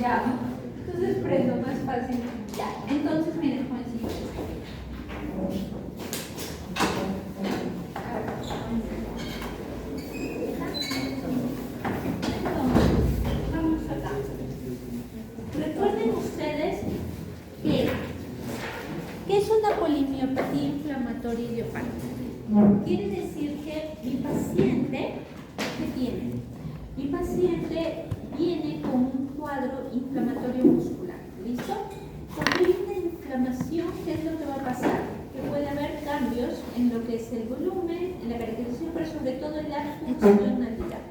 Ya, entonces prendo más fácil. Ya, entonces miren, jovencitos. Vamos acá. Recuerden ustedes que ¿qué es una polimiopatía inflamatoria idiopática? Quiere decir que mi paciente, ¿qué tiene? Mi paciente viene con un cuadro inflamatorio muscular, ¿listo? Cuando hay una inflamación, ¿qué es lo que va a pasar? Que puede haber cambios en lo que es el volumen, en la caracterización, pero sobre todo en la funcionalidad.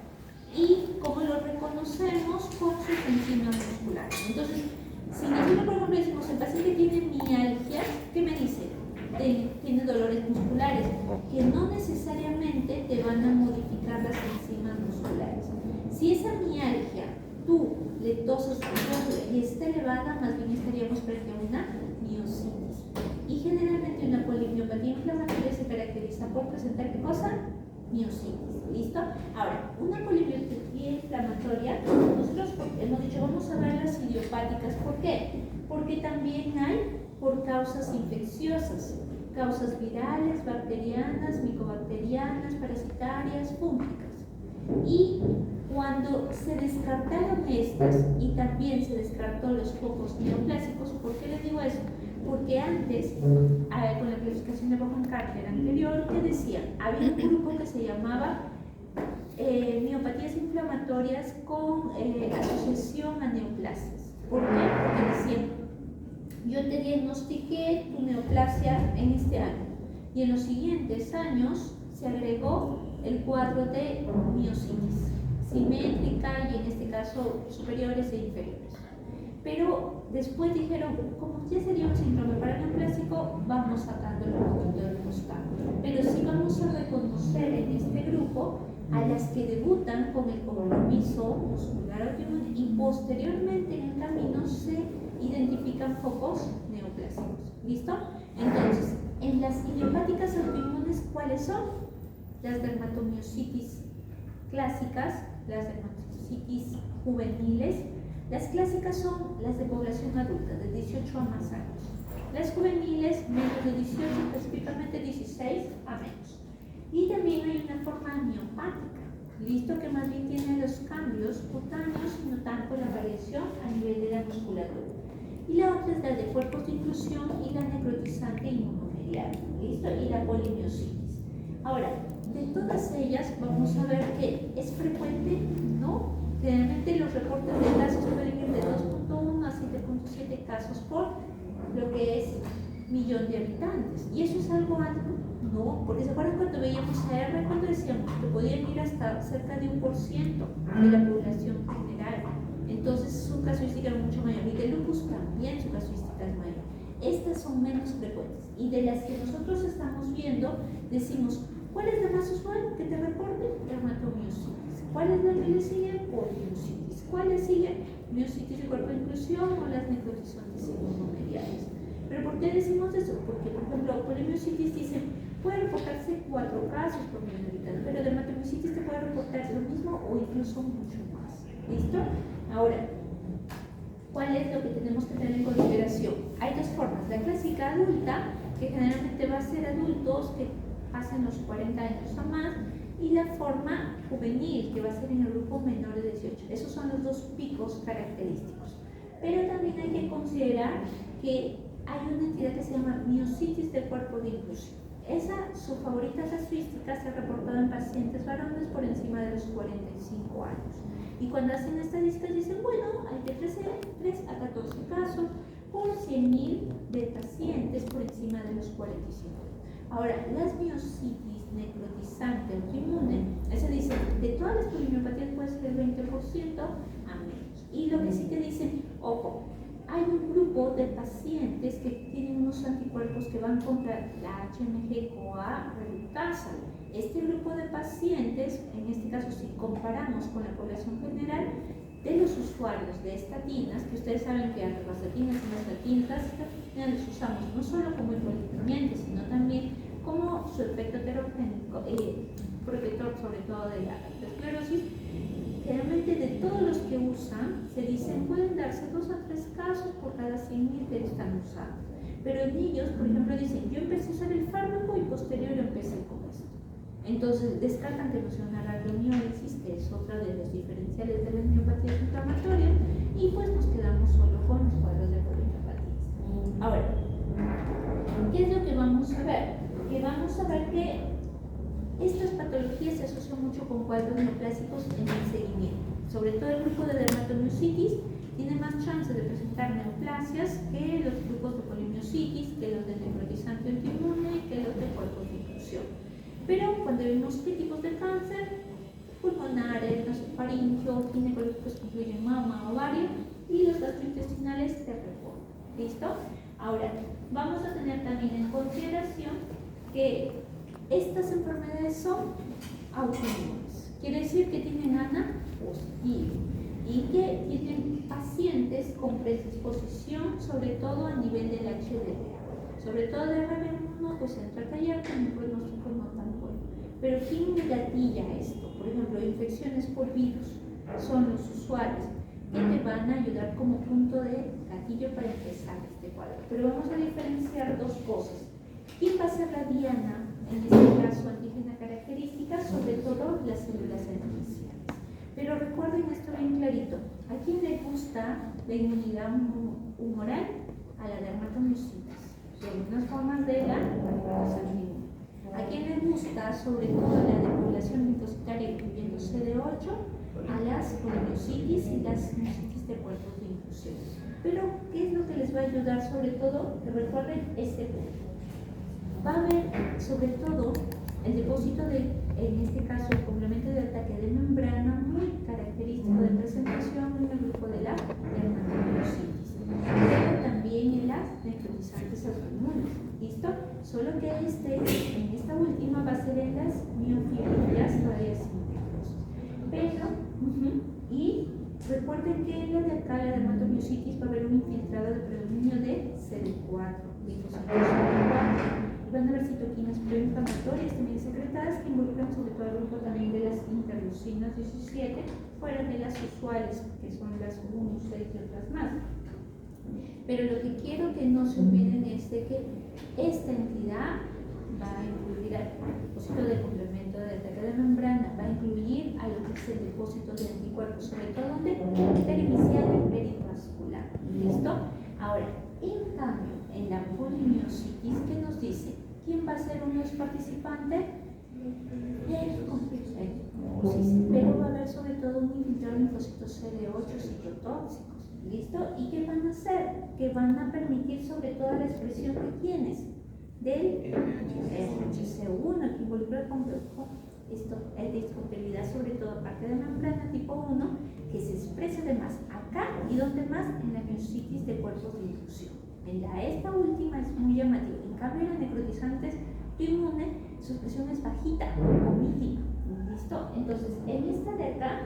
Y como lo reconocemos con sus enzimas musculares. Entonces, si nosotros, por ejemplo, decimos el paciente tiene mialgia, ¿qué me dice? Tiene dolores musculares, que no necesariamente te van a modificar las enzimas musculares. Si esa mialgia tú le tosas y está elevada, más bien estaríamos frente a una miositis. Y generalmente una polimiopatía inflamatoria se caracteriza por presentar ¿qué cosa? Miositis. ¿Listo? Ahora, una polimiopatía inflamatoria, nosotros hemos dicho vamos a ver las idiopáticas. ¿Por qué? Porque también hay por causas infecciosas, causas virales, bacterianas, micobacterianas, parasitarias, fúngicas. Y cuando se descartaron estas y también se descartó los focos neoplásicos, ¿por qué les digo eso? Porque antes, con la clasificación de Bohan-Carter anterior, que decía, había un grupo que se llamaba miopatías inflamatorias con asociación a neoplasias. ¿Por qué? Porque decían, yo te diagnostiqué tu neoplasia en este año y en los siguientes años se agregó el cuadro de miositis simétrica y en este caso superiores e inferiores. Pero después dijeron, como ya sería un síndrome paraneoplásico, vamos sacándolo un poquito del costado. Pero sí vamos a reconocer en este grupo a las que debutan con el compromiso muscular autoinmune y posteriormente en el camino se identifican focos neoplásicos. ¿Listo? Entonces, en las idiopáticas autoinmunes, ¿cuáles son? Las dermatomiositis clásicas, las dermatomiositis juveniles. Las clásicas son las de población adulta, de 18 a más años. Las juveniles, menos de 18, específicamente 16 a menos. Y también hay una forma miopática, listo, que más bien tiene los cambios cutáneos y no tanto la variación a nivel de la musculatura. Y la otra es la de cuerpos de inclusión y la necrotizante inmunomediada, listo, y la polimiositis. Ahora, de todas ellas vamos a ver que es frecuente, ¿no? Generalmente los reportes de casos pueden ir de 2.1 a 7.7 casos por lo que es millón de habitantes. ¿Y eso es algo alto? No, porque se acuerdan cuando veíamos a R, cuando decíamos que podían ir hasta cerca de 1% de la población general. Entonces su casuística era mucho mayor. Y de lupus también su casuística es mayor. Estas son menos frecuentes. Y de las que nosotros estamos viendo, decimos, ¿cuál es la más usual que te reporte? Dermatomiositis. ¿Cuál es la que le sigue? Polimiositis. ¿Cuál le sigue? Miositis de cuerpo de inclusión o las necrotizantes inmunomediadas. ¿Pero por qué decimos eso? Porque, por ejemplo, polimiositis dicen, puede reportarse 4 casos por millón de habitantes, pero dermatomiositis te puede reportar lo mismo o incluso mucho más. ¿Listo? Ahora, ¿cuál es lo que tenemos que tener en consideración? Hay dos formas. La clásica adulta, que generalmente va a ser adultos que pasen los 40 años o más, y la forma juvenil, que va a ser en el grupo menor de 18. Esos son los dos picos característicos. Pero también hay que considerar que hay una entidad que se llama miositis del cuerpo de inclusión. Esa, su favorita casuística se ha reportado en pacientes varones por encima de los 45 años. Y cuando hacen estadísticas dicen, bueno, hay de 3 a 14 casos por 100.000 de pacientes por encima de los 45. Ahora, las miositis necrotizante autoinmune, esa dice, de todas las polimiopatías puede ser el 20% a menos. Y lo que sí te dicen, ojo, hay un grupo de pacientes que tienen unos anticuerpos que van contra la HMG-CoA reductasa. Este grupo de pacientes, en este caso si comparamos con la población general, de los usuarios de estatinas, que ustedes saben que las estatinas y las estatinas las usamos no solo como hipoalitermiantes, sino también como su efecto terogénico, protector sobre todo de la esclerosis. Generalmente de todos los que usan, se dicen pueden darse 2 a 3 casos por cada 100.000 que están usando. Pero en ellos, por ejemplo, dicen, yo empecé a usar el fármaco y posterior empecé con esto. Entonces, descartan que no sea una rhabdomiólisis, que es otra de los diferenciales de las miopatías inflamatorias, y pues nos quedamos solo con los cuadros de poliopatías. Ahora, ¿qué es lo que vamos a ver? Que vamos a ver que estas patologías se asocian mucho con cuadros neoplásicos en el seguimiento. Sobre todo el grupo de dermatomiositis tiene más chance de presentar neoplasias que los grupos de polimiositis, que los de necrotizante autoinmune, que los de cuerpos de inclusión. Pero cuando vemos qué tipos de cáncer, pulmonares, nasofaringeo, ginecológicos que incluyen mama, ovario, y los gastrointestinales se reponen. ¿Listo? Ahora, vamos a tener también en consideración que estas enfermedades son autoinmunes. Quiere decir que tienen ANA positivo y que tienen pacientes con predisposición, sobre todo a nivel del HDV. Sobre todo de RB1, pues entra a callar con un pronóstico no tan bueno. Pero ¿quién me gatilla esto? Por ejemplo, infecciones por virus son los usuarios que te van a ayudar como punto de gatillo para empezar este cuadro. Pero vamos a diferenciar dos cosas. ¿Quién va a ser la diana? En este caso, antígena característica, sobre todo las células iniciales. Pero recuerden esto bien clarito. ¿A quién le gusta la inmunidad humoral? A la dermatomiositis. De algunas formas de la inmunidad. ¿A quién le gusta, sobre todo, la depoblación linfocitaria, incluyendo CD8? A las polimiositis y las miositis de cuerpos de inclusión. Pero, ¿qué es lo que les va a ayudar? Sobre todo, que recuerden este punto. Va a haber, sobre todo, el depósito de, en este caso, el complemento de ataque de membrana muy característico de presentación en el grupo de la dermatomiositis, pero también en las necrotizantes autoinmunes. ¿Listo? Solo que en esta última va a ser en las miofibrilas todavía sin necrosis. Pero, y recuerden que en la de acá, la dermatomiositis, va a haber un infiltrado de predominio de CD4, linfocitos CD4. Van a haber citoquinas proinflamatorias también secretadas que involucran sobre todo el grupo también de las interleucinas 17, fuera de las usuales, que son las 1, 6 y otras más. Pero lo que quiero que no se olviden es de que esta entidad va a incluir al depósito de complemento de ataque de membrana, va a incluir a lo que es el depósito de anticuerpos, sobre todo donde pericial y perivascular. ¿Listo? Ahora, en cambio, en la polimiositis, ¿qué nos dice? ¿Quién va a ser uno de los participantes? El complejo, pero va a haber sobre todo un infiltrado de linfocitos CD8 citotóxicos. ¿Listo? ¿Y qué van a hacer? Que van a permitir sobre todo la expresión de quiénes? Del MHC1, que involucra el complejo, el discontinuidad sobre todo aparte de membrana tipo 1, que se expresa además acá y donde más en la miositis de cuerpos de inclusión. Esta última es muy llamativa. En cambio, en las necrotizantes autoinmunes, su expresión es bajita o mínima. ¿Listo? Entonces, en esta de acá,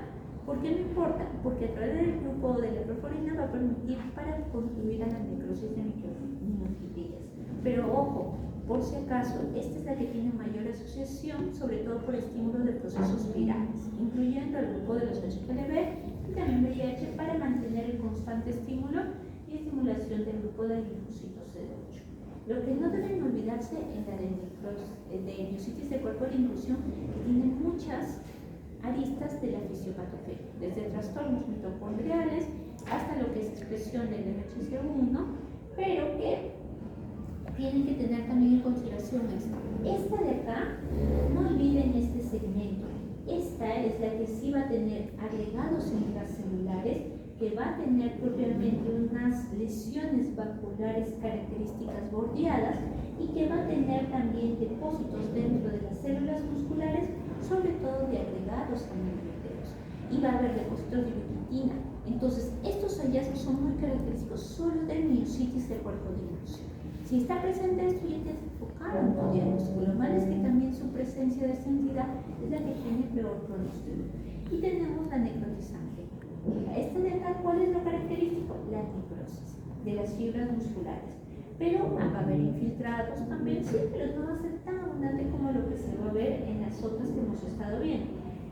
¿por qué no importa? Porque a través del grupo de la perforina va a permitir para contribuir a la necrosis de miofibrilas. Pero ojo, por si acaso, esta es la que tiene mayor asociación, sobre todo por estímulo de procesos virales, incluyendo el grupo de los HPLB y también VIH para mantener el constante estímulo y estimulación del grupo de linfocitos CD8. Lo que no deben olvidarse en la de miositis de cuerpo de inclusión, que tiene muchas aristas de la fisiopatogenia, desde trastornos mitocondriales hasta lo que es expresión del MHC1, pero que tienen que tener también en consideración esto. Esta de acá, no olviden este segmento. Esta es la que sí va a tener agregados intracelulares, que va a tener propiamente unas lesiones vasculares características bordeadas y que va a tener también depósitos dentro de las células musculares, sobre todo de agregados aminoácidos, y va a haber depósitos de ubiquitina. Entonces, estos hallazgos son muy característicos solo del miositis del cuerpo de inclusión. Si está presente esto, ya te enfocaron tu diagnóstico. Lo malo es que también su presencia de esta entidad es la que tiene peor pronóstico. Y tenemos la necrotizante. Esta de acá, ¿cuál es lo característico? La necrosis de las fibras musculares. Pero va a haber infiltrados también, sí, pero no va a ser tan abundante como lo que se va a ver en las otras que hemos estado viendo.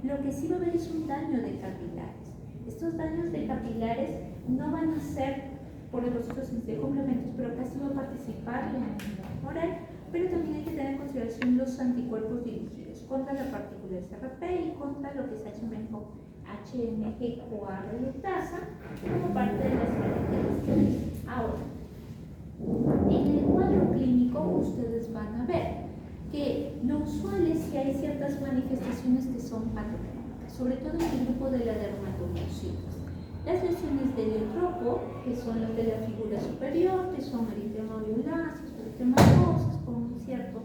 Lo que sí va a haber es un daño de capilares. Estos daños de capilares no van a ser por los procesos de complementos, pero casi va a participar en la oral, pero también hay que tener en consideración los anticuerpos dirigidos contra la partícula SRP y contra lo que es HMG-CoA reductasa como parte de las características. Ahora, en el cuadro clínico ustedes van a ver que lo usual es que hay ciertas manifestaciones que son patogénicas, sobre todo en el grupo de la dermatomiositis. Las lesiones de heliotropo, que son las de la figura superior, que son eritema violáceos, eritematosos, con un cierto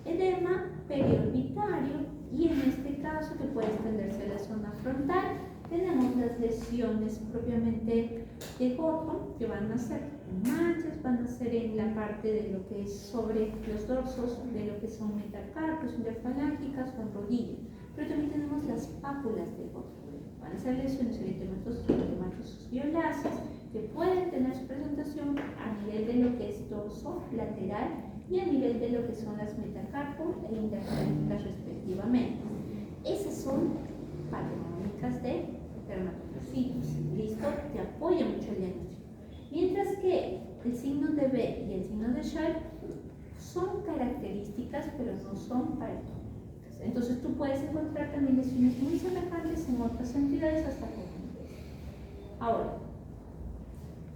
edema periorbitario, y en este caso, que puede extenderse a la zona frontal, tenemos las lesiones propiamente de Gotthold, que van a ser manchas, van a ser en la parte de lo que es sobre los dorsos, de lo que son metacarpios, interfalángicas o en rodilla. Pero también tenemos las pápulas de Gotthold. Van a ser lesiones eritematosos violáceas que pueden tener su presentación a nivel de lo que es dorso lateral y a nivel de lo que son las metacarpos e interfalángicas respectivamente. Esas son patológicas de dermatomiositis. ¿Listo? Te apoya mucho el diagnóstico. Mientras que el signo de B y el signo de Schalk son características, pero no son patológicas. Entonces tú puedes encontrar también lesiones muy semejantes en otras entidades hasta que. Ahora,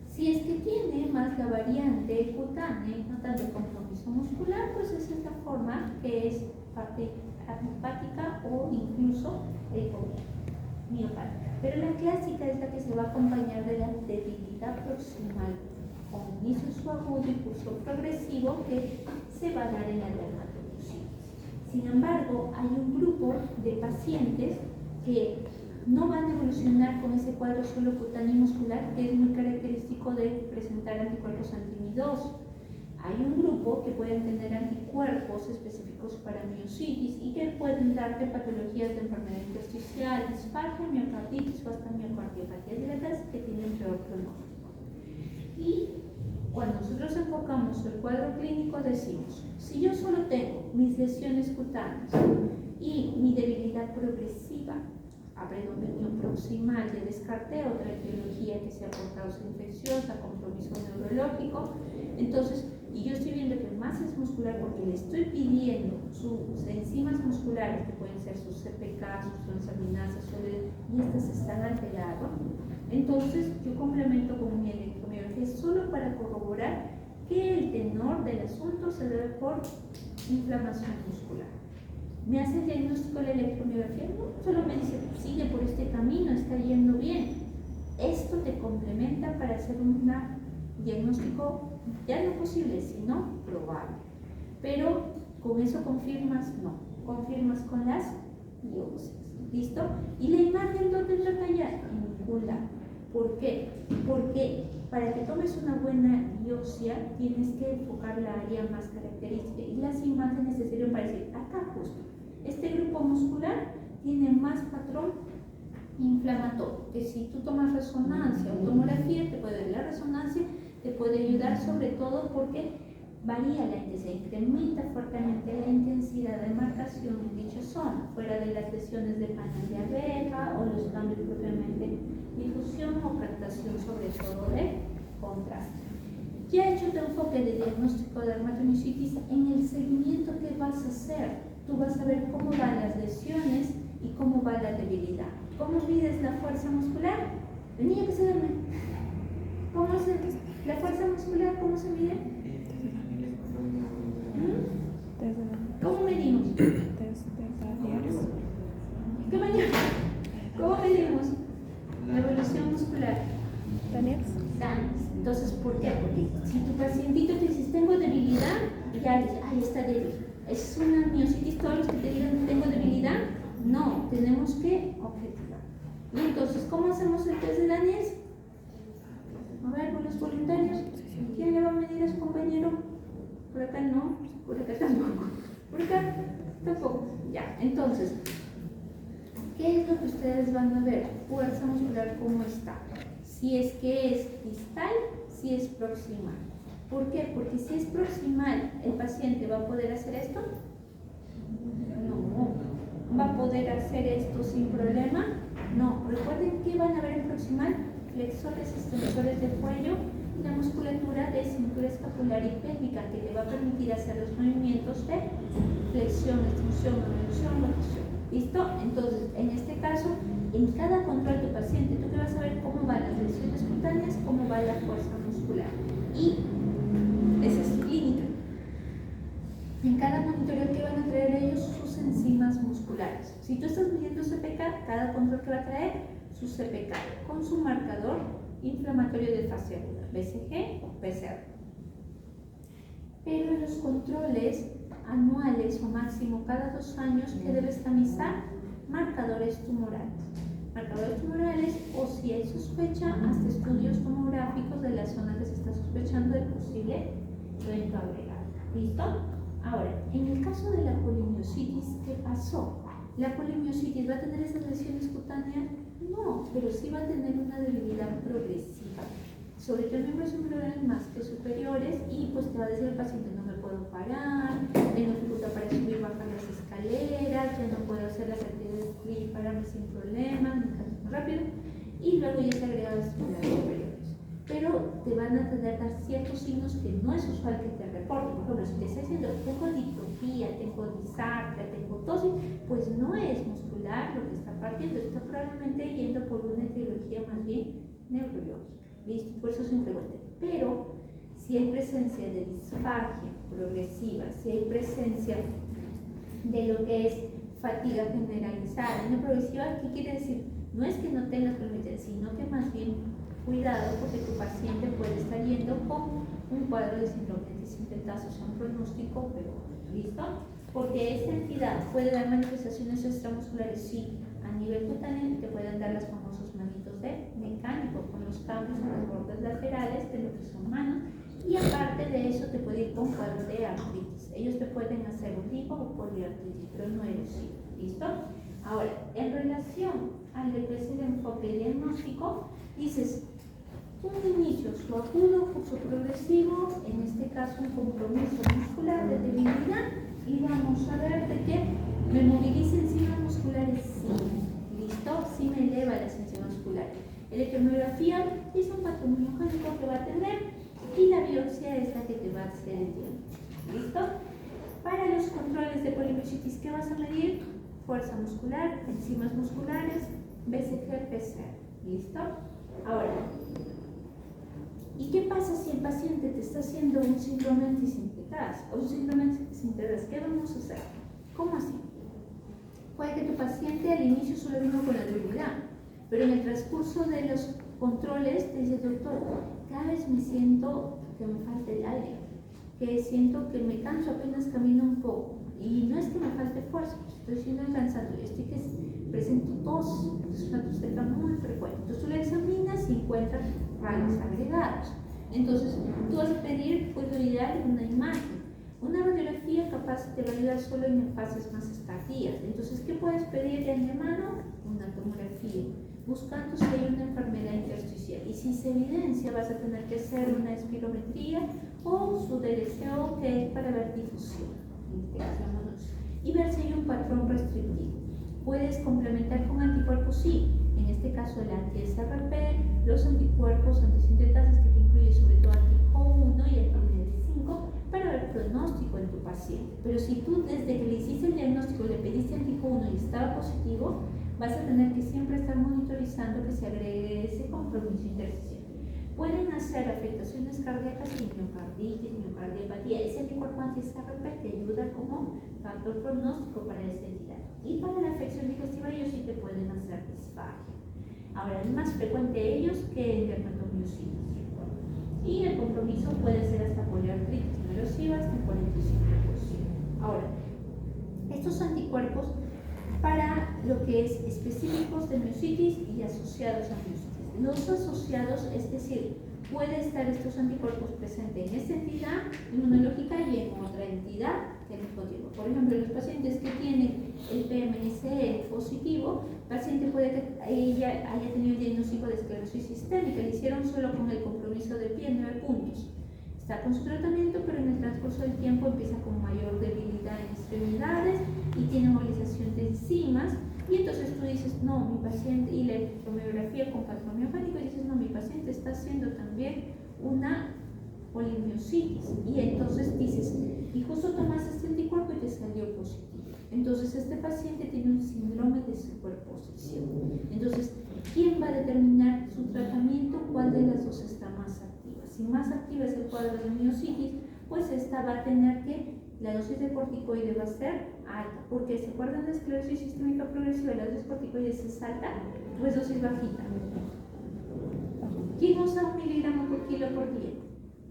si es que tiene más la variante cutánea y no tanto el compromiso muscular, pues esa es la forma que es parte hepática o incluso miopática. Pero la clásica es la que se va a acompañar de la debilidad proximal con inicio subagudo y curso progresivo que se va a dar en la dermatomiositis. Sin embargo, hay un grupo de pacientes que no van a evolucionar con ese cuadro solo cutáneo y muscular, que es muy característico de presentar anticuerpos anti-Mi2. Hay un grupo que pueden tener anticuerpos específicos para miositis y que pueden darte patologías de enfermedad intersticial, disfagia, miocarditis o hasta miocardiopatías dilatas que tienen peor pronóstico. Y cuando nosotros enfocamos el cuadro clínico decimos, si yo solo tengo mis lesiones cutáneas y mi debilidad progresiva a predominio proximal, ya descarté otra etiología que sea por causa infecciosa, compromiso neurológico, entonces, y yo estoy viendo que más es muscular porque le estoy pidiendo sus enzimas musculares, que pueden ser sus CPK, sus transaminasas, y estas están alteradas, entonces yo complemento con mi electromiografía solo para corroborar que el tenor del asunto se debe por inflamación muscular. ¿Me hace el diagnóstico de la electromiografía? No, solo me dice, sigue por este camino, está yendo bien. Esto te complementa para hacer un diagnóstico ya no posible, sino probable. Pero con eso confirmas, no. Confirmas con las biopsias. ¿Listo? ¿Y la imagen dónde está tallada? En ningún lado. ¿Por qué? Porque para que tomes una buena biopsia tienes que enfocar la área más característica y las imágenes te sirven para decir, acá justo, este grupo muscular tiene más patrón inflamatorio, que si tú tomas resonancia o tomografía, te puede ver la resonancia, te puede ayudar sobre todo porque varía la intensidad, incrementa fuertemente la intensidad de marcación en dicha zona, fuera de las lesiones de panal de abeja o los cambios propiamente difusión o captación sobre todo de contraste. Ya he hecho tu enfoque de diagnóstico de dermatomiositis, en el seguimiento que vas a hacer, tú vas a ver cómo van las lesiones y cómo va la debilidad. ¿Cómo mides la fuerza muscular? El niño que se duerme. ¿Cómo se la fuerza muscular? ¿Cómo se mide? ¿Cómo medimos? ¿Qué mañana? ¿Cómo medimos la evolución muscular? Daniels. Entonces, ¿por qué? Porque si tu pacientito te dice, tengo debilidad, ya dices, ay, está débil. ¿Es una miositis todos los que te digan, tengo debilidad? No, tenemos que objetivar. Y entonces, ¿cómo hacemos el test de Daniels? A ver, con los voluntarios, ¿quién le va a medir a su compañero? Por acá no, por acá tampoco. Por acá tampoco. Ya, entonces, ¿qué es lo que ustedes van a ver? Fuerza muscular, ¿cómo está? Si es que es distal, si es proximal. ¿Por qué? Porque si es proximal, ¿el paciente va a poder hacer esto? No. ¿Va a poder hacer esto sin problema? No. Recuerden que van a ver en proximal flexores extensores del cuello y la musculatura de cintura escapular y pélvica que le va a permitir hacer los movimientos de flexión, extensión, reducción, rotación. ¿Listo? Entonces, en este caso, en cada control de paciente, tú que vas a ver cómo van las lesiones cutáneas, cómo va la fuerza muscular. Y esa es su clínica. En cada monitoreo que van a traer ellos sus enzimas musculares. Si tú estás midiendo CPK, cada control que va a traer su CPK con su marcador inflamatorio de fase aguda, BCG o PCR. Pero en los controles anuales o máximo cada 2 años, ¿qué debes tamizar? Marcadores tumorales. Marcadores tumorales, o si hay sospecha, hasta estudios tomográficos de la zona que se está sospechando de posible evento agregado. ¿Listo? Ahora, en el caso de la polimiositis, ¿qué pasó? ¿La polimiositis va a tener esas lesiones cutáneas? No, pero sí va a tener una debilidad progresiva, sobre todo en miembros inferiores más que superiores, y pues te va a decir el paciente: no me puedo parar, tengo dificultad para subir y bajar las escaleras, ya no puedo hacer las actividades y pararme sin problemas, me canso más rápido, y luego ya se agregan las extremidades superiores. Pero te van a tener ciertos signos que no es usual que te reporten. Por ejemplo, si te está diciendo tengo distrofia, tengo disartria, tengo tosis, pues no es muscular lo que está partiendo, está probablemente yendo por una etiología más bien neurológica. ¿Listo? Por eso es infrecuente. Pero si hay presencia de disfagia progresiva, si hay presencia de lo que es fatiga generalizada, no progresiva, ¿qué quiere decir? No es que no tengas problemas, sino que más bien cuidado, porque tu paciente puede estar yendo con un cuadro de síndrome de sintetazo, o sea, un pronóstico, pero ¿listo? Porque esta entidad puede dar manifestaciones extramusculares, sí, a nivel cutáneo te pueden dar los famosos manitos de mecánico, con los cambios en los bordes laterales de lo que son manos, y aparte de eso te puede ir con cuadro de artritis. Ellos te pueden hacer un tipo o poliartritis, pero no erosivo, ¿listo? Ahora, en relación al que es el enfoque diagnóstico, dices, un inicio subagudo, curso progresivo, en este caso un compromiso muscular de debilidad, y vamos a ver de qué me moviliza enzimas musculares, sí, listo, sí me eleva las enzimas musculares. Electromiografía es un patrón biológico que va a tener, y la biopsia es la que te va a hacer el diagnóstico, listo. Para los controles de polimiositis, ¿qué vas a medir? Fuerza muscular, enzimas musculares, BCG, PCR, listo. Ahora, ¿y qué pasa si el paciente te está haciendo un síndrome antisintetasa o un síndrome antisintetasa? ¿Qué vamos a hacer? ¿Cómo así? Puede que tu paciente al inicio solo vino con la debilidad, pero en el transcurso de los controles te dice: doctor, cada vez me siento que me falta el aire, que siento que me canso apenas camino un poco, y no es que me falte fuerza, estoy siendo cansado, estoy que presento tos, es una tos seca muy frecuente. Entonces tú la examinas y encuentras rayos agregados. Entonces tú vas a pedir, pues lo ideal, una imagen. Una radiografía capaz te va a ayudar solo en fases más tardías. Entonces, ¿qué puedes pedir de antemano? Una tomografía, buscando si hay una enfermedad intersticial. Y si se evidencia, vas a tener que hacer una espirometría o su DLCO, que es para ver difusión, y ver si hay un patrón restrictivo. Puedes complementar con anticuerpos, sí, en este caso el anti-SRP, los anticuerpos antisintetasas, que te incluye sobre todo anti-HO1 y anti-MD5, para ver pronóstico en tu paciente. Pero si tú desde que le hiciste el diagnóstico le pediste anti-HO1 y estaba positivo, vas a tener que siempre estar monitorizando que se agregue ese compromiso intersticial. Pueden hacer afectaciones cardíacas y miocarditis, miocardiopatía. Ese anticuerpo anti-SRP te ayuda como factor pronóstico para esa entidad. Y para la afección digestiva ellos sí te pueden hacer disfagia. Ahora, es más frecuente ellos que en dermatomiositis. Y el compromiso puede ser hasta poliartritis no erosiva hasta 45%. Ahora, estos anticuerpos para lo que es específicos de miositis y asociados a miositis. Los asociados, es decir, puede estar estos anticuerpos presentes en esta entidad inmunológica y en otra entidad del mismo tiempo. Por ejemplo, los pacientes que tienen el PMSE positivo, el paciente puede que ella haya tenido el diagnóstico de esclerosis sistémica, le hicieron solo con el compromiso de piel 9 puntos. está con su tratamiento, pero en el transcurso del tiempo empieza con mayor debilidad en extremidades y tiene movilización de enzimas. Y entonces tú dices, no, mi paciente, y la electromiografía con patrón miogénico, y dices, no, mi paciente está haciendo también una polimiositis. Y entonces dices, y justo tomas este anticuerpo y te salió positivo. Entonces este paciente tiene un síndrome de superposición. Entonces, ¿quién va a determinar su tratamiento? ¿Cuál de las dos está más activa? Si más activa es el cuadro de miositis, pues esta va a tener que, la dosis de corticoide va a ser alta, porque se acuerdan de esclerosis sistémica progresiva, la dosis de corticoides es alta, pues dosis bajita. ¿Quién usa 1 miligramo por kilo por día?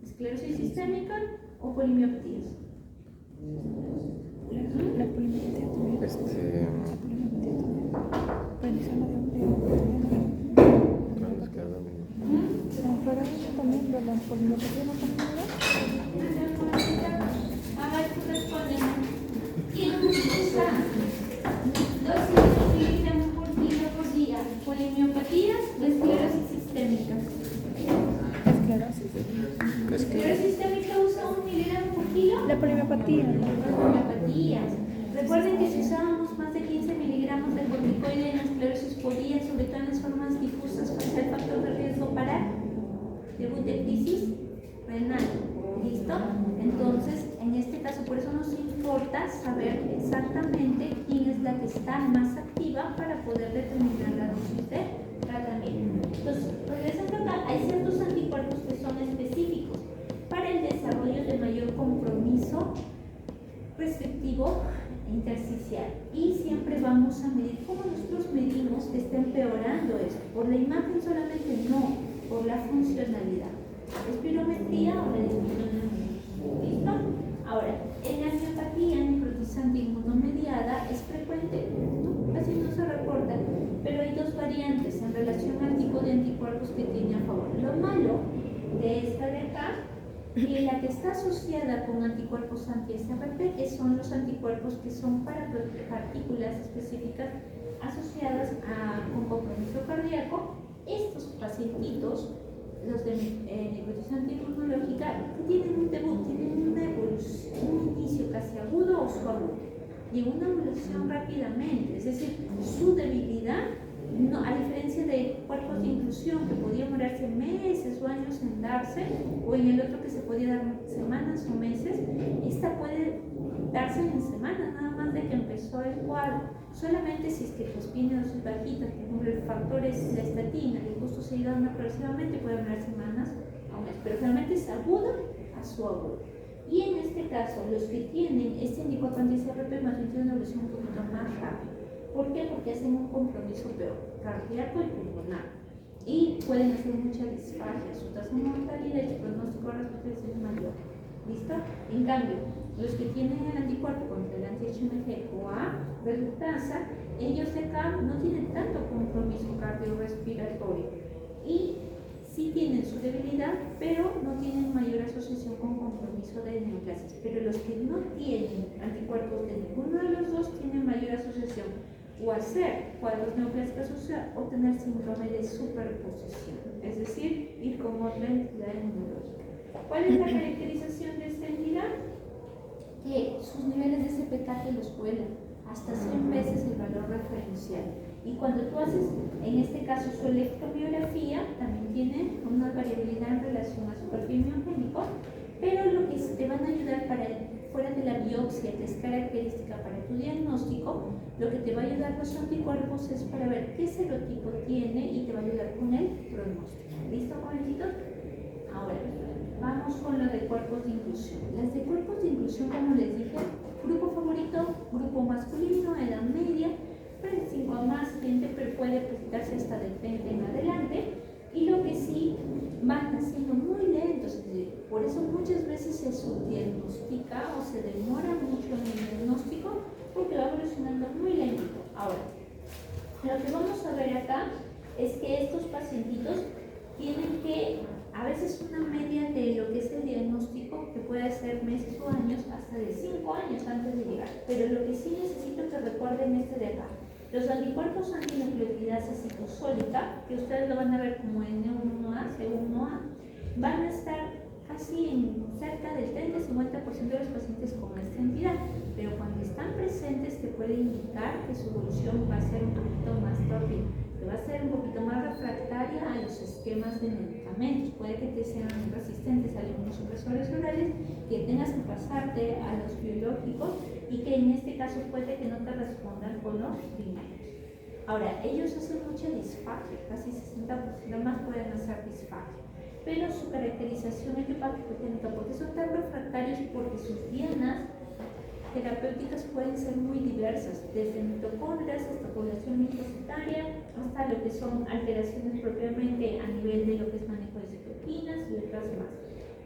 ¿Esclerosis sistémica o polimiopatías? La polimetría también. La polimetría también. También, de la polimetría no también. A ver, tú respóndeme. ¿Quién usa dosis de miligramos por kilo por día? ¿Polimiopatías o esclerosis sistémica? ¿Esclerosis sistémica usa 1 miligramo por kilo? La polimiopatía. Poliopatías. Recuerden que si usábamos más de 15 miligramos de corticoide en la esclerosis podía, sobre todo en las formas difusas, pasar el factor de riesgo para debut de crisis renal. ¿Listo? Entonces, en este caso, por eso nos importa saber exactamente quién es la que está más activa para poder determinar la dosis de tratamiento. Entonces, regresando acá, hay ciertos anticuerpos que son específicos para el desarrollo de mayor compromiso restrictivo intersticial. Y siempre vamos a medir cómo nosotros medimos que está empeorando esto. Por la imagen solamente no, por la funcionalidad. ¿Espirometría o la espirometría? ¿Listo? Ahora, en la miopatía necrotizante inmunomediada es frecuente, casi no se reporta, pero hay dos variantes en relación al tipo de anticuerpos que tiene a favor. Lo malo de esta de acá, que la que está asociada con anticuerpos anti-SRP son los anticuerpos que son para partículas específicas asociadas con compromiso cardíaco. Estos pacientitos, los de necrotizante inmunológica, tienen un debut, tienen una evolución, un inicio casi agudo o suagudo y una evolución rápidamente, es decir, su debilidad, no, a diferencia de cuerpos de inclusión que podía demorarse meses o años en darse, o en el otro que se podía dar semanas o meses, esta puede darse en semanas, nada más de que empezó el cuadro. Solamente si es que tu espina dosis bajita, por ejemplo, el factor es la estatina, y justo se irá dando progresivamente, puede durar semanas a un mes, pero realmente es agudo a su agudo. Y en este caso, los que tienen este anticuerpo anti-CRP más bien tienen una evolución un poquito más rápida. ¿Por qué? Porque hacen un compromiso peor, cardíaco y pulmonar. Y pueden hacer mucha disfagia, su tasa de mortalidad y su pronóstico respiratorio es mayor. ¿Listo? En cambio, los que tienen el anticuerpo contra el anti-HMG o A reductasa, ellos de acá no tienen tanto compromiso cardiorrespiratorio y sí tienen su debilidad, pero no tienen mayor asociación con compromiso de neoplasias. Pero los que no tienen anticuerpos de ninguno de los dos tienen mayor asociación o hacer cuadros neoplásicos o tener síndrome de superposición, es decir, ir con otra entidad inmunológica. ¿Cuál es la caracterización de esta entidad? Que sus niveles de CPK los vuelan hasta 100 veces el valor referencial. Y cuando tú haces, en este caso, su electromiografía, también tiene una variabilidad en relación a su perfil miogénico, pero lo que te van a ayudar fuera de la biopsia, que es característica para tu diagnóstico, lo que te va a ayudar los anticuerpos es para ver qué serotipo tiene y te va a ayudar con el pronóstico. ¿Listo, jovencitos? Ahora, vamos con lo de cuerpos de inclusión. Las de cuerpos de inclusión, como les dije, grupo favorito, grupo masculino, edad media, 35 a más gente, pero puede presentarse hasta de 30 en adelante. Y lo que sí, van haciendo muy lentos, es decir, por eso muchas veces se subdiagnostica o se demora mucho en el diagnóstico porque va evolucionando muy lento. Ahora, lo que vamos a ver acá es que estos pacientitos tienen que, a veces una media de lo que es el diagnóstico, que puede ser meses o años, hasta de 5 años antes de llegar. Pero lo que sí necesito que recuerden este de acá. Los anticuerpos antinucleotidasa citosólica, que ustedes lo van a ver como N1A, C1A, van a estar casi en cerca del 30-50% de los pacientes con esta entidad, pero cuando están presentes te puede indicar que su evolución va a ser un poquito más tórpida, que va a ser un poquito más refractaria a los esquemas de medicamentos. Puede que te sean resistentes a algunos supresores orales, que tengas que pasarte a los biológicos y que en este caso puede que no te respondan con los primeros. Ahora, ellos hacen mucha disfagia, casi 60% más pueden hacer disfagia, pero su caracterización es hepatogénica, porque son tan refractarios porque sus dianas terapéuticas pueden ser muy diversas, desde mitocondrias hasta población linfocitaria, hasta lo que son alteraciones propiamente a nivel de lo que es manejo de citoquinas y otras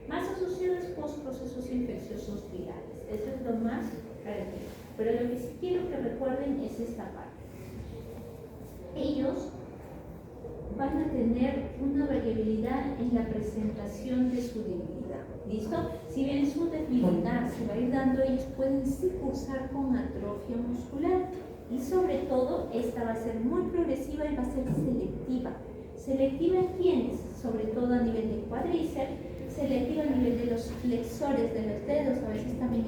más asociadas post-procesos infecciosos virales. Eso es lo más característico. Pero lo que sí quiero que recuerden es esta parte. Ellos van a tener una variabilidad en la presentación de su debilidad. ¿Listo? Si bien su debilidad se va a ir dando, ellos pueden sí cursar con atrofia muscular. Y sobre todo, esta va a ser muy progresiva y va a ser selectiva. ¿Selectiva en quiénes? Sobre todo a nivel del cuádriceps, selectiva a nivel de los flexores de los dedos, a veces también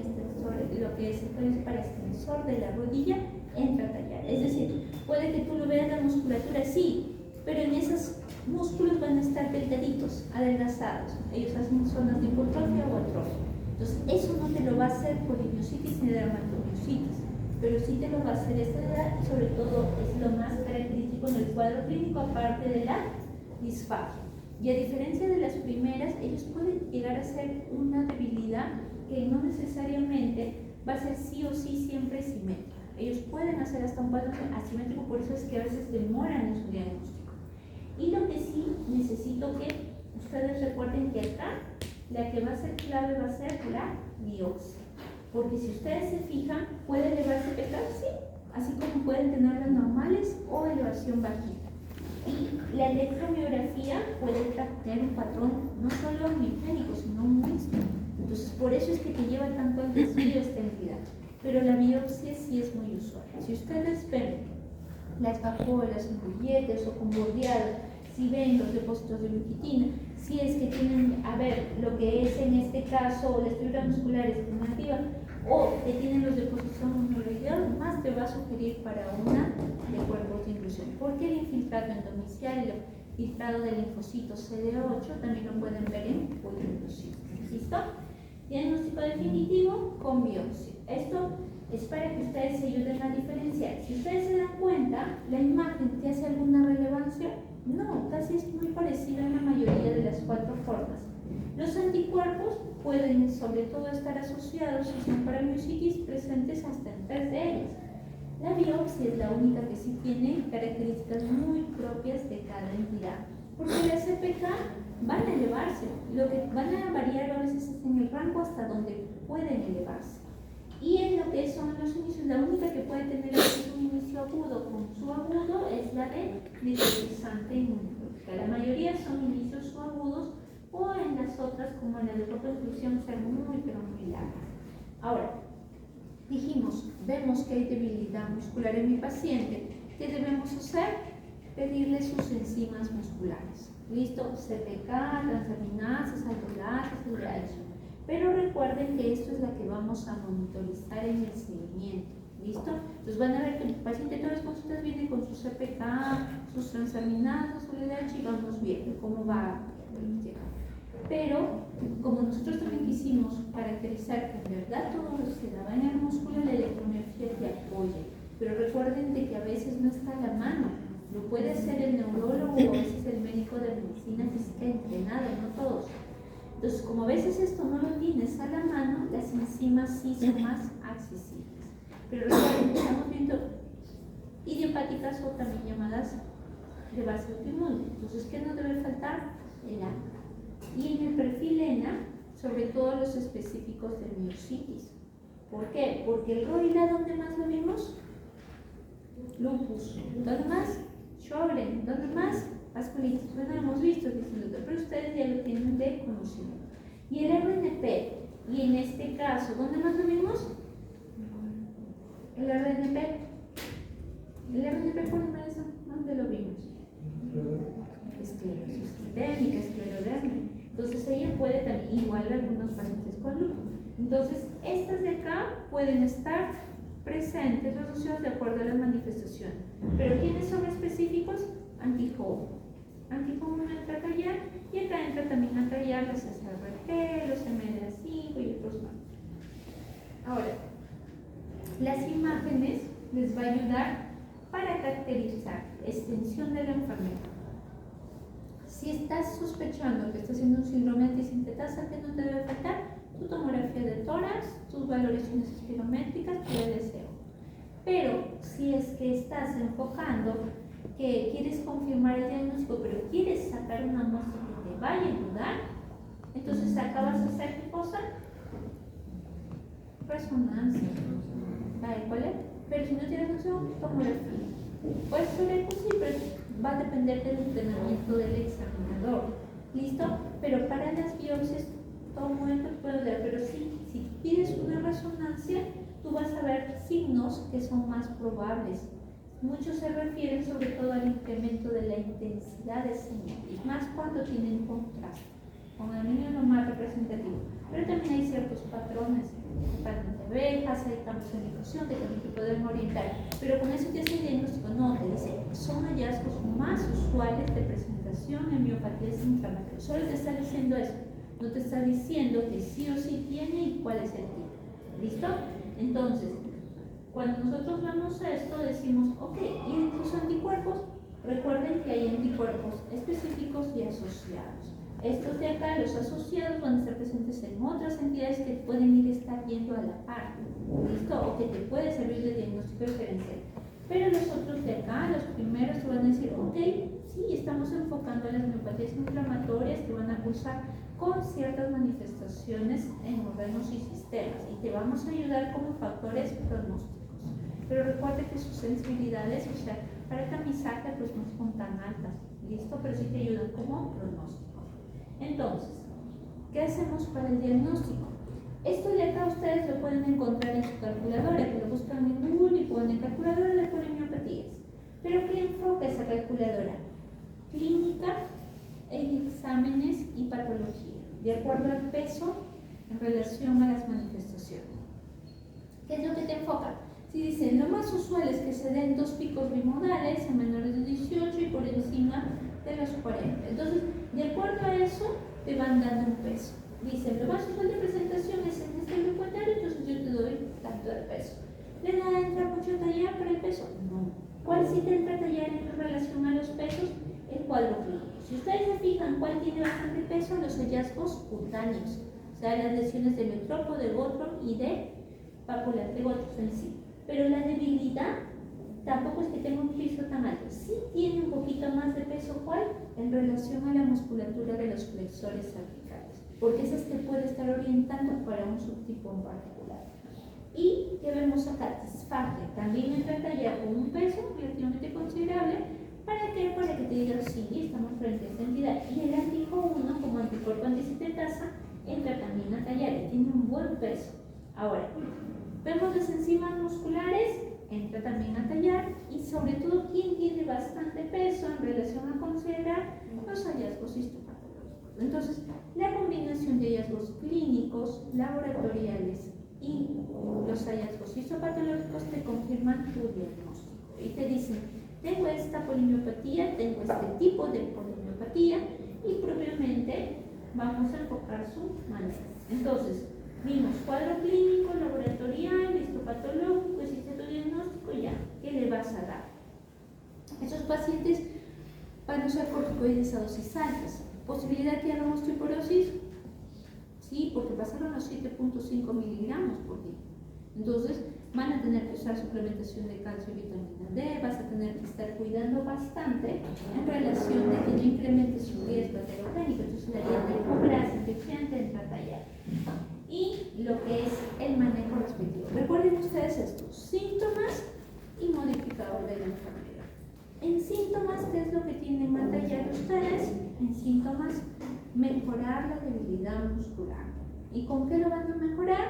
lo que es el para extensor de la rodilla entra a tallar. Es decir, puede que tú lo veas la musculatura así, pero en esos músculos van a estar delgaditos, adelgazados. Ellos hacen zonas de hipotrofia o atrofia. Entonces, eso no te lo va a hacer polimiositis ni dermatomiositis, pero sí te lo va a hacer esta edad, y sobre todo es lo más característico en el cuadro clínico, aparte de la disfagia. Y a diferencia de las primeras, ellos pueden llegar a ser una debilidad que no necesariamente va a ser sí o sí siempre simétrica. Ellos pueden hacer hasta un cuadro asimétrico, por eso es que a veces demoran en su diagnóstico. Y lo que sí necesito que ustedes recuerden que acá la que va a ser clave va a ser la biopsia. Porque si ustedes se fijan, puede elevarse PK, sí, así como pueden tenerlas normales o elevación bajita. Y la electromiografía puede tener un patrón no solo micénico, sino un mixto. Entonces, por eso es que te lleva tanto al desvío esta entidad. Pero la biopsia sí es muy usual. Si ustedes ven las vacuolas en billetes o con bordeado, si ven los depósitos de leuquitina, si es que tienen, a ver, lo que es en este caso las fibras musculares negativas o que tienen los depósitos mononucleados, más te va a sugerir para una de cuerpos de inclusión. Porque el infiltrado endomicial, el infiltrado de linfocitos CD8 también lo pueden ver en poliinclusión. ¿Listo? Diagnóstico definitivo con biopsia. Esto es para que ustedes se ayuden a diferenciar. Si ustedes se dan cuenta, ¿la imagen te hace alguna relevancia? No, casi es muy parecida en la mayoría de las cuatro formas. Los anticuerpos pueden sobre todo estar asociados, si son paramiositis, presentes hasta en 3 de ellas. La biopsia es la única que sí tiene características muy propias de cada entidad, porque las CPK van a elevarse, lo que van a variar a veces es en el rango hasta donde pueden elevarse. Y en lo que son los inicios, la única que puede tener un inicio agudo con subagudo es la de litorizante inmunológica. La mayoría son inicios subagudos o en las otras, como en la de inclusión, ser muy pero muy largas. Ahora, dijimos, vemos que hay debilidad muscular en mi paciente. ¿Qué debemos hacer? Pedirle sus enzimas musculares. ¿Listo? CPK, transaminasas, aldolatas, eso. Pero recuerden que esto es la que vamos a monitorizar en el seguimiento. ¿Listo? Entonces van a ver que el paciente todas las consultas viene con su CPK, sus transaminasas, su LDH y vamos viendo cómo va. Pero como nosotros también quisimos caracterizar que en verdad todo lo que se daba en el músculo, la electromiografía te apoya. Pero recuerden de que a veces no está a la mano. Lo puede hacer el neurólogo o a veces el médico de medicina física entrenado, no todos. Entonces, como a veces esto no lo tienes a la mano, las enzimas sí son más accesibles. Pero recuerden que estamos viendo idiopáticas o también llamadas de base autoinmune. Entonces, ¿qué nos debe faltar? El A. Y en el perfil ENA, sobre todo los específicos de miositis. ¿Por qué? Porque el ROILA, ¿dónde más lo vimos? Lupus. ¿Dónde más? Sjögren. ¿Dónde más? Vasculitis. Bueno, lo hemos visto, dice el doctor, pero ustedes ya lo tienen de conocimiento. Y el RNP, y en este caso, ¿dónde más lo vimos? El RNP. El RNP polimerasa, ¿dónde lo vimos? Esclerosis sistémica, esclerodermia. Entonces ella puede también, igual algunos pacientes con lupus. Entonces, estas de acá pueden estar presentes reducidos de acuerdo a las manifestaciones. Pero ¿quiénes son específicos? Antijo. Antijo 1 entra a tallar y acá entra también a tallar los SRG, los MDA5 y otros más. Ahora, las imágenes les va a ayudar para caracterizar extensión de la enfermedad. Si estás sospechando que estás haciendo un síndrome antisintetasa, que no te debe faltar tu tomografía de tórax, tus valoraciones espirométricas, tu deseo. Pero si es que estás enfocando que quieres confirmar el diagnóstico, pero quieres sacar una muestra que te vaya a ayudar, entonces acá vas a hacer qué cosa? Resonancia. ¿Vale? ¿Cuál es? Pero si no tienes noción, tomografía. Puede ser posible, pero va a depender del entrenamiento del examinador. ¿Listo? Pero para las biopsias, todo momento puedo ver, pero sí, si pides una resonancia, tú vas a ver signos que son más probables. Muchos se refieren sobre todo al incremento de la intensidad de señal, y más cuando tienen contraste. Con el niño es lo más representativo, pero también hay ciertos patrones de abejas, hay campos de difusión de que podemos orientar, pero con eso te hace el diagnóstico, no, te dice, son hallazgos más usuales de presentación en miopatías inflamatorias. Solo te está diciendo eso, no te está diciendo que sí o sí tiene y cuál es el tipo. ¿Listo? Entonces, cuando nosotros vemos esto, decimos, ok, ¿y en los anticuerpos? Recuerden que hay anticuerpos específicos y asociados. Estos de acá, los asociados, van a estar presentes en otras entidades que pueden estar yendo a la par, ¿listo? O que te puede servir de diagnóstico diferencial. Pero los otros de acá, los primeros, te van a decir, ok, sí, estamos enfocando en las miopatías inflamatorias que van a cursar con ciertas manifestaciones en órganos y sistemas, y te vamos a ayudar como factores pronósticos. Pero recuerda que sus sensibilidades, o sea, para tamizaje, pues no son tan altas, ¿listo? Pero sí te ayudan como pronóstico. Entonces, ¿qué hacemos para el diagnóstico? Esto de acá ustedes lo pueden encontrar en su calculadora, que lo buscan en Google y ponen calculadora de polimiopatías. Pero ¿qué enfoca esa calculadora? Clínica, en exámenes y patología, de acuerdo al peso en relación a las manifestaciones. ¿Qué es lo que te enfoca? Si dicen, lo más usual es que se den 2 picos bimodales en menores de 18 y por encima de los 40. Entonces, de acuerdo a eso, te van dando un peso. Dicen, lo más usual de presentación es en este grupo etario, entonces yo te doy tanto de peso. ¿Le entra mucho a tallar para el peso? No. ¿Cuál sí te entra a tallar en relación a los pesos? El cuadro clínico. Si ustedes se fijan, ¿cuál tiene bastante peso? Los hallazgos cutáneos, o sea, las lesiones de metropo, de Gottron y de papular, de Gottron en sí. Pero la debilidad tampoco es que tenga un piso tan alto. Sí tiene un poquito más de peso, ¿cuál? En relación a la musculatura de los flexores cervicales, porque esa te puede estar orientando para un subtipo en particular. Y que vemos acá, disfagia, también entra a tallar con un peso relativamente considerable. ¿Para qué? Para que te digan, sí, estamos frente a esta entidad. Y el antijo 1, como anticuerpo antisintetasa, entra también a tallar y tiene un buen peso. Ahora, vemos las enzimas musculares, entra también a tallar, y sobre todo, ¿quién tiene bastante peso en relación a considerar? Los hallazgos histopatológicos. Entonces, la combinación de hallazgos clínicos, laboratoriales y los hallazgos histopatológicos te confirman tu diagnóstico y te dicen, tengo esta polimiopatía, tengo este tipo de polimiopatía, y propiamente vamos a enfocar su manejo. Entonces, vimos cuadro clínico, laboratorial, histopatológico, hiciste tu diagnóstico, ya, ¿qué le vas a dar? Esos pacientes van a usar corticoides a dosis altas. ¿Posibilidad que hagamos osteoporosis? Sí, porque pasaron los 7.5 miligramos por día. Entonces, van a tener que usar suplementación de calcio y vitamina D, vas a tener que estar cuidando bastante en relación de que no incremente su riesgo aterogénico. Entonces, la dieta grasa, infecciante, entra a tallar. Y lo que es el manejo respectivo. Recuerden ustedes estos síntomas y modificador de la enfermedad. En síntomas, ¿qué es lo que tienen a tallar ustedes? En síntomas, mejorar la debilidad muscular. ¿Y con qué lo van a mejorar?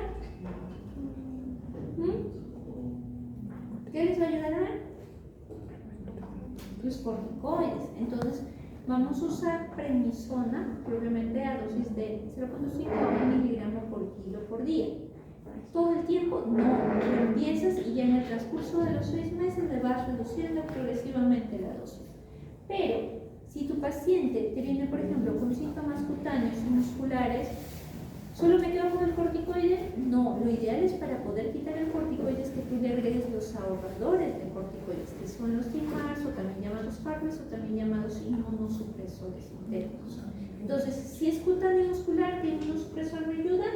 ¿Qué les va a ayudar a ver? Los corticoides. Entonces, vamos a usar prednisona, probablemente a dosis de 0,5 miligramos por kilo por día. Todo el tiempo no, lo empiezas y ya en el transcurso de los 6 meses le vas reduciendo progresivamente la dosis. Pero si tu paciente te viene, por ejemplo, con síntomas cutáneos y musculares, ¿solo me quedo con el corticoide? No, lo ideal es para poder quitar el corticoide es que tú le agregues los ahorradores de corticoides, que son los DIMARS o también llamados fármacos o también llamados inmunosupresores internos. Entonces, si es cutáneo muscular, ¿qué inmunosupresor me ayuda?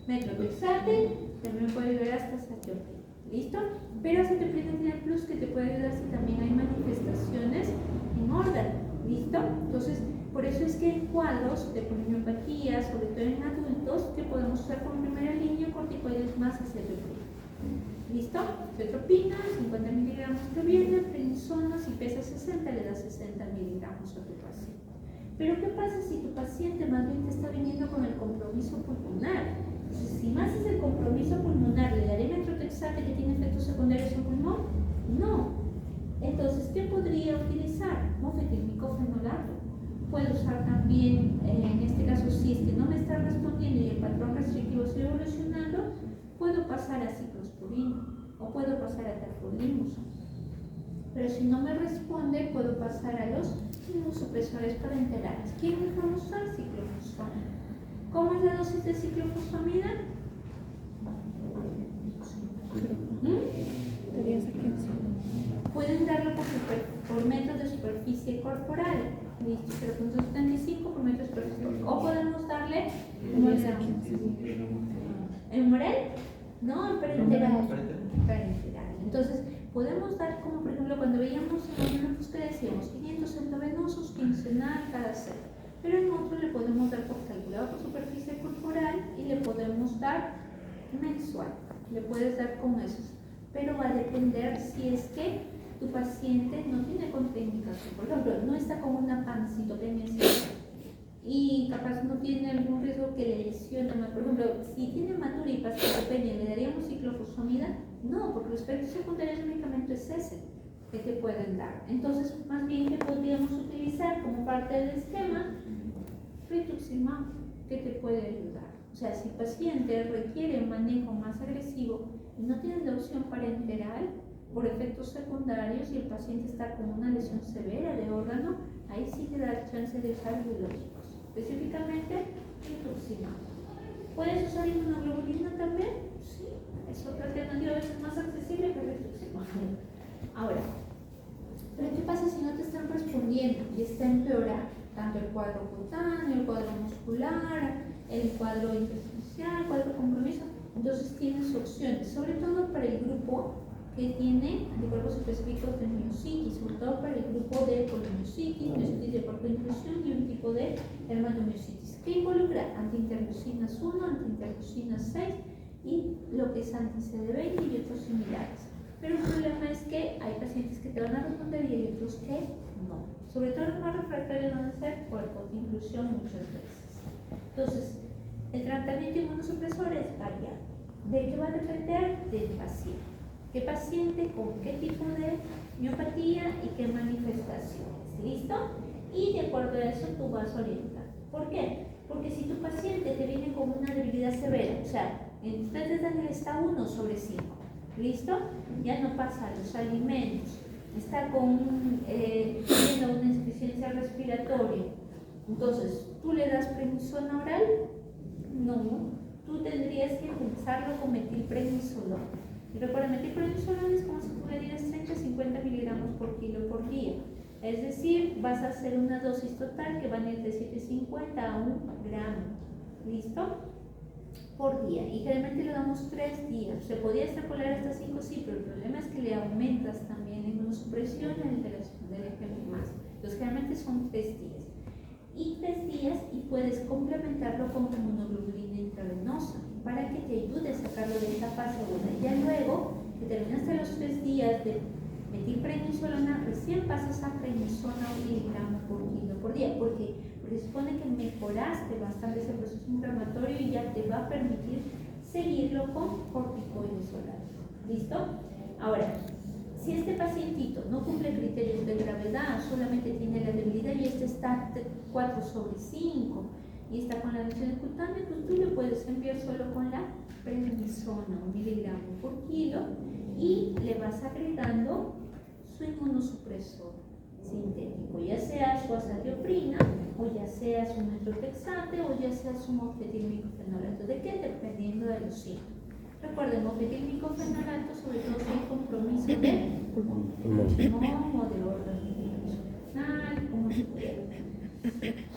Metronidazole, también puede ayudar hasta azathioprina. ¿Listo? Pero azathioprina tiene el plus que te puede ayudar si también hay manifestaciones en órgano. ¿Listo? Entonces, por eso es que en cuadros de polimiopatía, sobre todo en adultos, que podemos usar como primera línea corticoides más azathioprina. ¿Listo? Azathioprina, 50 miligramos te viene, prednisona, si pesa 60, le das 60 miligramos a tu paciente. Pero ¿qué pasa si tu paciente más bien te está viniendo con el compromiso pulmonar? Entonces, si más es el compromiso pulmonar, ¿le daré metronidazole que tiene efectos secundarios en pulmón? No. Entonces, ¿qué podría utilizar? Mofetil-micofenolato. Puedo usar también, en este caso, si es que no me está respondiendo y el patrón restrictivo sigue evolucionando, puedo pasar a ciclosporina o puedo pasar a tacrolimus. Pero si no me responde, puedo pasar a los inmunosupresores parenterales. ¿Quién vamos a usar? Ciclofosfamida. ¿Cómo es la dosis de ciclofosfamida? Pueden darlo por metros de superficie corporal. Listo, 0,75 por metro de superficie corporal. O podemos darle ¿en Morel? No, en parenteral. Entonces, podemos dar como por ejemplo cuando veíamos en los que decíamos 500 endovenosos quincenal cada set. Pero en otro le podemos dar por calculado por superficie corporal y le podemos dar mensual. Le puedes dar con esos. Pero va a depender si es que tu paciente no tiene contraindicación. Por ejemplo, no está con una pancitopenia y capaz no tiene algún riesgo que le lesione. Por ejemplo, si tiene hematura y pancitopenia, ¿le daríamos ciclofosfamida? No, porque los efectos secundarios del medicamento es ese que te pueden dar. Entonces, más bien que podríamos utilizar como parte del esquema rituximab, que te puede ayudar. O sea, si el paciente requiere un manejo más agresivo y no tiene la opción parenteral por efectos secundarios y el paciente está con una lesión severa de órgano, ahí sí te da la chance de usar biológicos, específicamente rituximab. ¿Puedes usar inmunoglobulina también? Sí, es otra alternativa a veces más accesible que rituximab. Ahora, ¿pero qué pasa si no te están respondiendo y está empeorando? Tanto el cuadro cutáneo, el cuadro muscular, el cuadro intersticial, el cuadro de compromiso. Entonces tienes opciones, sobre todo para el grupo que tiene anticuerpos específicos de miositis, sobre todo para el grupo de polimiositis, miositis de cuerpo de inclusión y un tipo de hermanomiositis, que involucra antiinterleucinas 1, antiinterleucinas 6 y lo que es anti-CD20 y otros similares. Pero el problema es que hay pacientes que te van a responder y hay otros que no. Sobre todo los más refractarios van a ser cuerpos de inclusión muchas veces. Entonces, el tratamiento inmunosupresor es variable. ¿De qué va a depender? Del paciente. ¿Qué paciente, con qué tipo de miopatía y qué manifestaciones? ¿Listo? Y de acuerdo a eso tú vas a orientar. ¿Por qué? Porque si tu paciente te viene con una debilidad severa, o sea, ustedes dan el está 1 sobre 5, ¿listo? Ya no pasa a los alimentos, está teniendo una insuficiencia respiratoria, entonces, ¿tú le das prednisona oral? No, tú tendrías que empezarlo con metilprednisolón. Y recuerda, metilprednisolón es como si tú le dieras 30-50 miligramos por kilo por día. Es decir, vas a hacer una dosis total que van de 750 a 1 gramo. ¿Listo? Por día. Y generalmente le damos 3 días. Se podía extrapolar hasta 5, sí, pero el problema es que le aumentas también la inmunosupresión y la alteración del eje más. Entonces, generalmente son 3 días. Y 3 días y puedes complementarlo con inmunoglobulina intravenosa para que te ayude a sacarlo de esta fase aguda. Ya luego que terminaste los 3 días de metilprednisolona, recién pasas a prednisona 1 miligramo por kilo por día. ¿Por qué? Porque se supone que mejoraste bastante ese proceso inflamatorio y ya te va a permitir seguirlo con corticoides orales. ¿Listo? Ahora, si este pacientito no cumple criterios de gravedad, solamente tiene la debilidad está 4/5 y está con la lesión cutánea, pues tú le puedes enviar solo con la prednisona, 1 miligramo por kilo, y le vas agregando su inmunosupresor sintético, ya sea su azatioprina, o ya sea su metrotexate, o ya sea su mofetilmicofenolato. ¿De qué? Dependiendo de los síntomas. Recuerden, mofetilmicofenolato, sobre todo si hay compromiso de pulmón o de órgano funcional, como se puede ver.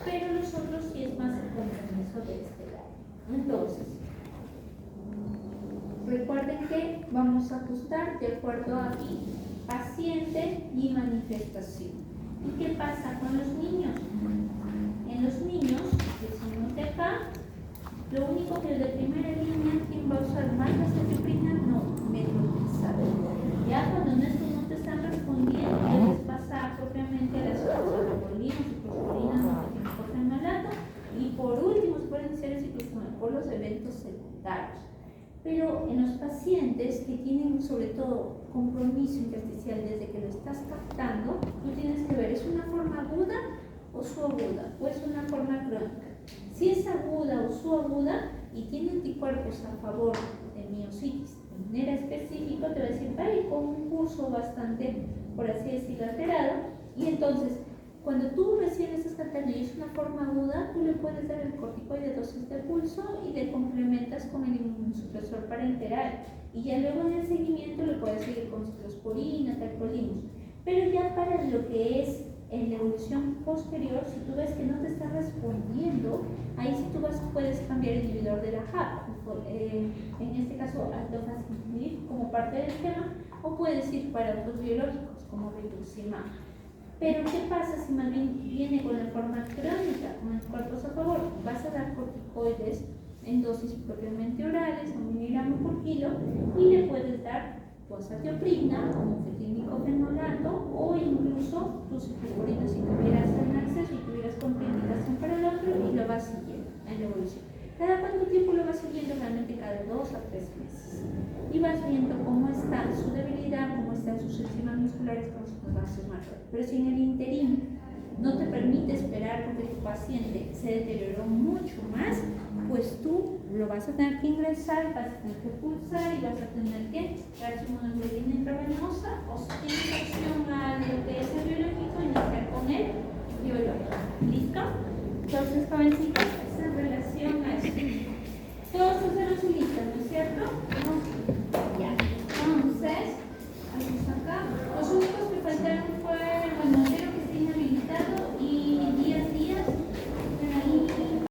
Pero los otros sí es más el compromiso de este lado. Entonces, recuerden que vamos a ajustar de acuerdo a mi paciente y manifestación. ¿Y qué pasa con los niños? En los niños, decimos de acá, lo único que de primera línea, ¿quién va a usar más la azatioprina? No, metrotexate. Ya cuando estos no te están respondiendo, debes pasar propiamente a las ciclosporina, mofetilmicofenolato, y por último se pueden hacer el ciclosporina por los eventos secundarios. Pero en los pacientes que tienen sobre todo compromiso intersticial desde que lo estás captando, tú tienes que ver, ¿es una forma aguda o subaguda? ¿O es una forma crónica? Si es aguda o subaguda y tiene anticuerpos a favor de miositis de manera específica, te va a decir, va a ir con un curso bastante, por así decirlo, alterado, y entonces cuando tú recién estás captando y es una forma aguda, tú le puedes dar el corticoide dosis de pulso y le complementas con el inmunosupresor parenteral. Y ya luego en el seguimiento le puedes seguir con ciclosporina, tacrolimus. Pero ya para lo que es en la evolución posterior, si tú ves que no te está respondiendo, ahí sí tú puedes cambiar el inhibidor de la JAK, en este caso aldofacitinib como parte del esquema, o puedes ir para otros biológicos como rituximab. Pero ¿qué pasa si más bien viene con la forma crónica, con anticuerpos a favor? Vas a dar corticoides en dosis propiamente orales, 1 miligramo por kilo, y le puedes dar tu azatioprina o mofetilmicofenolato, o incluso tu ciclosporina si tuvieras en acceso y tuvieras contraindicación para el otro, y lo vas siguiendo en la evolución. ¿Cada cuánto tiempo lo vas siguiendo? Realmente cada 2 a 3 meses. Y vas viendo cómo está su debilidad, cómo están sus sistemas musculares, cómo son los vasos más rápidos. Pero si en el interín no te permite esperar porque tu paciente se deterioró mucho más, pues tú lo vas a tener que ingresar, vas a tener que pulsar y vas a tener que dar su monoglobulina intravenosa, o si tienes opción a lo que es el biológico,